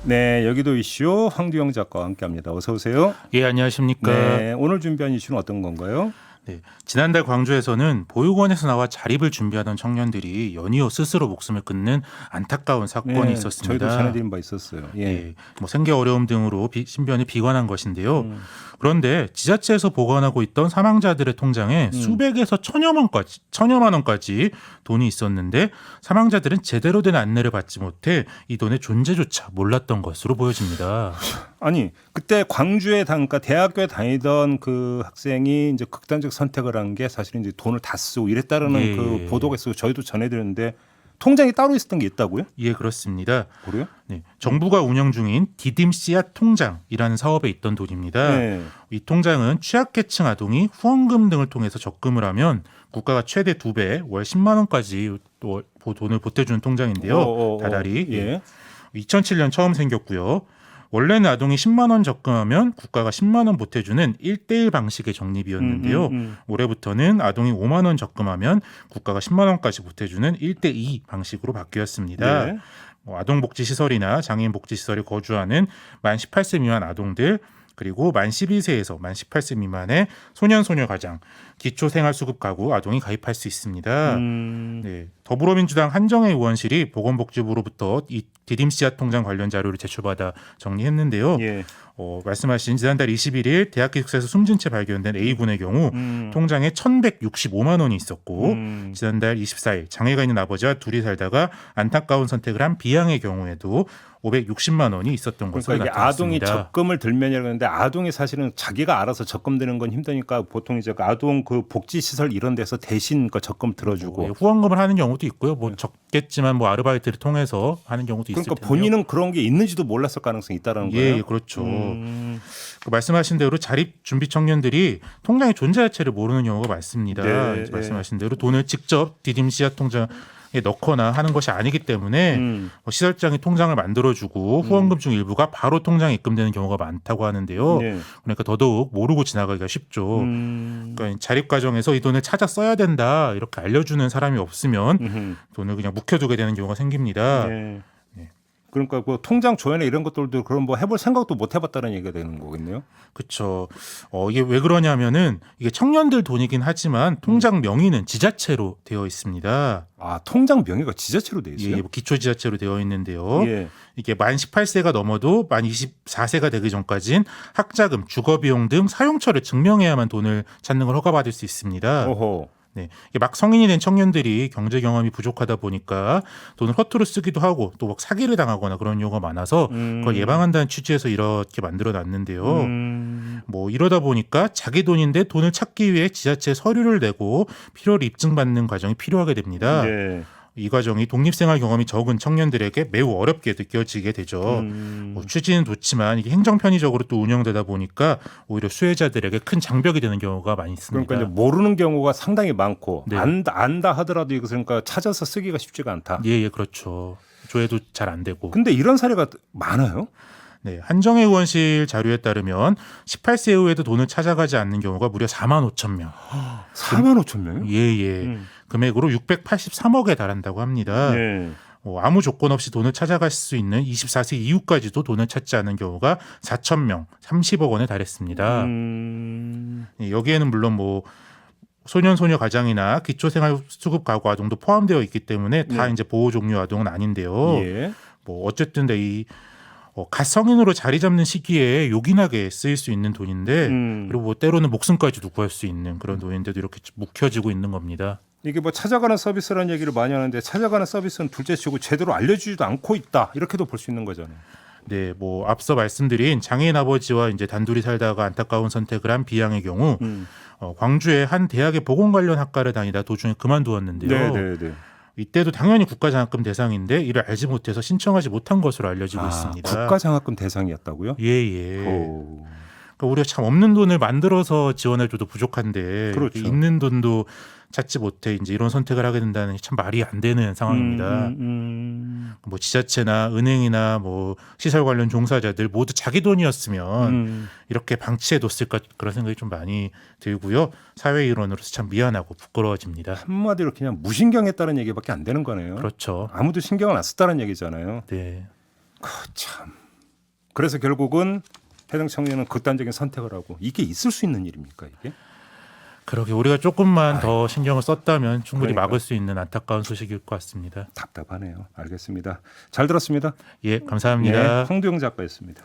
네, 여기도 이슈 황두영 작가와 함께합니다. 어서 오세요. 예, 안녕하십니까. 네, 오늘 준비한 이슈는 어떤 건가요? 네, 지난달 광주에서는 보육원에서 나와 자립을 준비하던 청년들이 연이어 스스로 목숨을 끊는 안타까운 사건이 네, 있었습니다. 저희도 전해드린 바 있었어요. 예. 예, 뭐 생계 어려움 등으로 신변이 비관한 것인데요. 그런데 지자체에서 보관하고 있던 사망자들의 통장에 수백에서 천여만 원까지 돈이 있었는데 사망자들은 제대로 된 안내를 받지 못해 이 돈의 존재조차 몰랐던 것으로 보여집니다. 아니, 그때 광주에 그러니까 대학교에 다니던 그 학생이 이제 극단적 선택을 한 게 사실은 이제 돈을 다 쓰고 이랬다라는 예. 그 보도가 있어서 저희도 전해드렸는데 통장이 따로 있었던 게 있다고요? 예, 그렇습니다. 그래요? 네, 정부가 운영 중인 디딤 씨앗 통장이라는 사업에 있던 돈입니다. 네. 이 통장은 취약계층 아동이 후원금 등을 통해서 적금을 하면 국가가 최대 2배, 월 10만 원까지 또 돈을 보태주는 통장인데요. 다달이. 예. 2007년 처음 생겼고요. 원래는 아동이 10만 원 적금하면 국가가 10만 원 보태주는 1대1 방식의 적립이었는데요. 올해부터는 아동이 5만 원 적금하면 국가가 10만 원까지 보태주는 1대2 방식으로 바뀌었습니다. 네. 아동복지시설이나 장애인복지시설에 거주하는 만 18세 미만 아동들 그리고 만 12세에서 만 18세 미만의 소년소녀 가장, 기초생활수급 가구 아동이 가입할 수 있습니다. 네, 더불어민주당 한정혜 의원실이 보건복지부로부터 이 디딤 씨앗 통장 관련 자료를 제출받아 정리했는데요. 예. 말씀하신 지난달 21일 대학 기숙사에서 숨진 채 발견된 A군의 경우 통장에 1,165만 원이 있었고 지난달 24일 장애가 있는 아버지와 둘이 살다가 안타까운 선택을 한 B양의 경우에도 560만 원이 있었던 것으로 그러니까 이게 나타났습니다. 아동이 적금을 들면이라고 하는데 아동이 사실은 자기가 알아서 적금 드는 건 힘드니까 보통 이제 그 아동 그 복지시설 이런 데서 대신 그 적금 들어주고 후원금을 하는 경우도 있고요. 뭐 적겠지만 뭐 아르바이트를 통해서 하는 경우도 있을 그러니까 텐데요. 본인은 그런 게 있는지도 몰랐을 가능성이 있다는 거예요. 예, 그렇죠. 그 말씀하신 대로 자립 준비 청년들이 통장의 존재 자체를 모르는 경우가 많습니다. 네, 말씀하신 대로 돈을 직접 디딤 씨앗 통장에 넣거나 하는 것이 아니기 때문에 시설장이 통장을 만들어주고 후원금 중 일부가 바로 통장에 입금되는 경우가 많다고 하는데요. 네. 그러니까 더더욱 모르고 지나가기가 쉽죠. 그러니까 자립 과정에서 이 돈을 찾아 써야 된다 이렇게 알려주는 사람이 없으면 돈을 그냥 묵혀두게 되는 경우가 생깁니다. 네. 그러니까 그 통장 조회나 이런 것들도 그런 뭐 해볼 생각도 못 해봤다는 얘기가 되는 거겠네요. 그렇죠. 이게 왜 그러냐면은 이게 청년들 돈이긴 하지만 통장 명의는 지자체로 되어 있습니다. 아, 통장 명의가 지자체로 돼 있어요? 예, 뭐 기초지자체로 되어 있는데요. 예. 이게 만 18세가 넘어도 만 24세가 되기 전까지는 학자금, 주거비용 등 사용처를 증명해야만 돈을 찾는 걸 허가받을 수 있습니다. 어허. 네, 이게 막 성인이 된 청년들이 경제 경험이 부족하다 보니까 돈을 허투루 쓰기도 하고 또 막 사기를 당하거나 그런 경우가 많아서 그걸 예방한다는 취지에서 이렇게 만들어 놨는데요. 뭐 이러다 보니까 자기 돈인데 돈을 찾기 위해 지자체 서류를 내고 필요를 입증받는 과정이 필요하게 됩니다. 네. 이 과정이 독립생활 경험이 적은 청년들에게 매우 어렵게 느껴지게 되죠. 뭐 취지는 좋지만 이게 행정 편의적으로 또 운영되다 보니까 오히려 수혜자들에게 큰 장벽이 되는 경우가 많이 있습니다. 그러니까 이제 모르는 경우가 상당히 많고 네. 안다 하더라도 이것을 그러니까 찾아서 쓰기가 쉽지가 않다. 예, 그렇죠. 조회도 잘 안 되고. 근데 이런 사례가 많아요? 네, 한정혜 의원실 자료에 따르면 18세 이후에도 돈을 찾아가지 않는 경우가 무려 4만 5천 명. 4만 5천 명이요? 예. 금액으로 683억에 달한다고 합니다. 네. 아무 조건 없이 돈을 찾아갈 수 있는 24세 이후까지도 돈을 찾지 않은 경우가 4천 명, 30억 원에 달했습니다. 예, 여기에는 물론 뭐 소년소녀 가장이나 기초생활수급 가구 아동도 포함되어 있기 때문에 다 이제 보호 종류 아동은 아닌데요. 예. 뭐 어쨌든 이 갓성인으로 자리 잡는 시기에 요긴하게 쓰일 수 있는 돈인데 그리고 뭐 때로는 목숨까지도 구할 수 있는 그런 돈인데도 이렇게 묵혀지고 있는 겁니다. 이게 뭐 찾아가는 서비스라는 얘기를 많이 하는데 찾아가는 서비스는 둘째치고 제대로 알려주지도 않고 있다 이렇게도 볼 수 있는 거잖아요. 네, 뭐 앞서 말씀드린 장애인 아버지와 이제 단둘이 살다가 안타까운 선택을 한 B양의 경우 광주의 한 대학의 보건 관련 학과를 다니다 도중에 그만두었는데요. 네. 이때도 당연히 국가장학금 대상인데 이를 알지 못해서 신청하지 못한 것으로 알려지고 있습니다. 국가장학금 대상이었다고요? 예. 오. 그러니까 우리가 참 없는 돈을 만들어서 지원해줘도 부족한데 그렇죠. 있는 돈도 찾지 못해 이제 이런 선택을 하게 된다는 게 참 말이 안 되는 상황입니다. 뭐 지자체나 은행이나 뭐 시설 관련 종사자들 모두 자기 돈이었으면 이렇게 방치해뒀을까 그런 생각이 좀 많이 들고요. 사회 일원으로서 참 미안하고 부끄러워집니다. 한마디로 그냥 무신경했다는 얘기밖에 안 되는 거네요. 그렇죠. 아무도 신경을 안 썼다는 얘기잖아요. 네. 참 그래서 결국은 해당 청년은 극단적인 선택을 하고 이게 있을 수 있는 일입니까 이게? 그러게 우리가 조금만 더 신경을 썼다면 충분히 그러니까. 막을 수 있는 안타까운 소식일 것 같습니다. 답답하네요. 알겠습니다. 잘 들었습니다. 예, 감사합니다. 네, 황두영 작가였습니다.